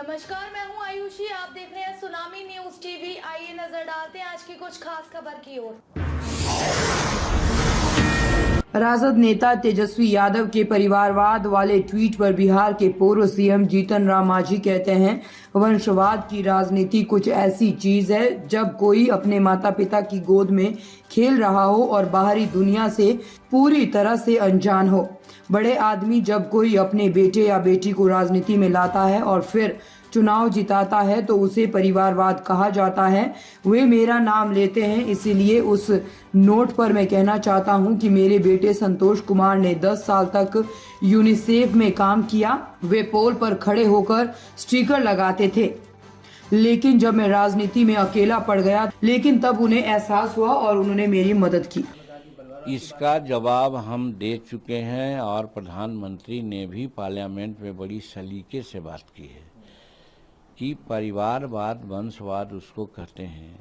नमस्कार, मैं हूं आयुषी। आप देख रहे हैं सुनामी न्यूज टीवी। आइए नजर डालते हैं आज की कुछ खास खबर की ओर। राजद नेता तेजस्वी यादव के परिवारवाद वाले ट्वीट पर बिहार के पूर्व सीएम जीतन राम मांझी कहते हैं, वंशवाद की राजनीति कुछ ऐसी चीज है जब कोई अपने माता पिता की गोद में खेल रहा हो और बाहरी दुनिया से पूरी तरह से अनजान हो। बड़े आदमी जब कोई अपने बेटे या बेटी को राजनीति में लाता है और फिर चुनाव जिताता है तो उसे परिवारवाद कहा जाता है। वे मेरा नाम लेते हैं, इसीलिए उस नोट पर मैं कहना चाहता हूं कि मेरे बेटे संतोष कुमार ने 10 साल तक यूनिसेफ में काम किया। वे पोल पर खड़े होकर स्टिकर लगाते थे, लेकिन जब मैं राजनीति में अकेला पड़ गया, लेकिन तब उन्हें एहसास हुआ और उन्होंने मेरी मदद की। इसका जवाब हम दे चुके हैं और प्रधानमंत्री ने भी पार्लियामेंट में बड़ी सलीके से बात की है कि परिवारवाद, वंशवाद उसको कहते हैं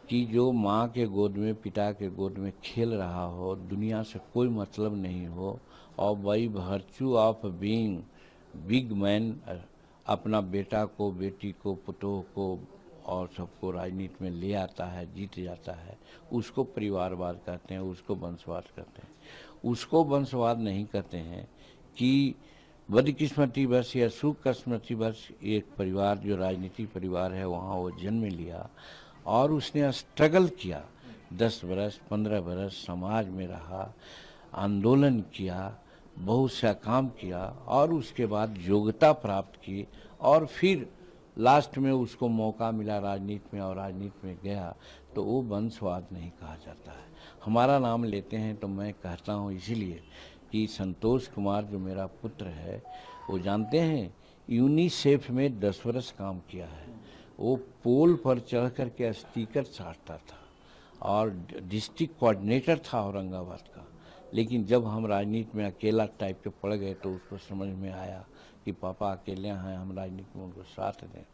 कि जो माँ के गोद में, पिता के गोद में खेल रहा हो, दुनिया से कोई मतलब नहीं हो और by virtue of being big man अपना बेटा को, बेटी को, पुतोह को और सबको राजनीति में ले आता है, जीत जाता है, उसको परिवारवाद कहते हैं, उसको वंशवाद कहते हैं। उसको वंशवाद नहीं कहते हैं कि बदकिस्मती बस या सुकिस्मती बस एक परिवार जो राजनीतिक परिवार है वहाँ वो जन्म लिया और उसने स्ट्रगल किया, 10 बरस 15 बरस समाज में रहा, आंदोलन किया, बहुत सा काम किया और उसके बाद योग्यता प्राप्त की और फिर लास्ट में उसको मौका मिला राजनीति में और राजनीति में गया, तो वो वंशवाद नहीं कहा जाता है। हमारा नाम लेते हैं तो मैं कहता हूँ इसीलिए कि संतोष कुमार जो मेरा पुत्र है, वो जानते हैं यूनिसेफ में 10 वर्ष काम किया है। वो पोल पर चढ़ कर के स्टिकर साटता था और डिस्ट्रिक्ट कोऑर्डिनेटर था औरंगाबाद का। लेकिन जब हम राजनीति में अकेला टाइप के पड़ गए तो उसको समझ में आया कि पापा अकेले हैं, हम राजनीति में उनको साथ दें।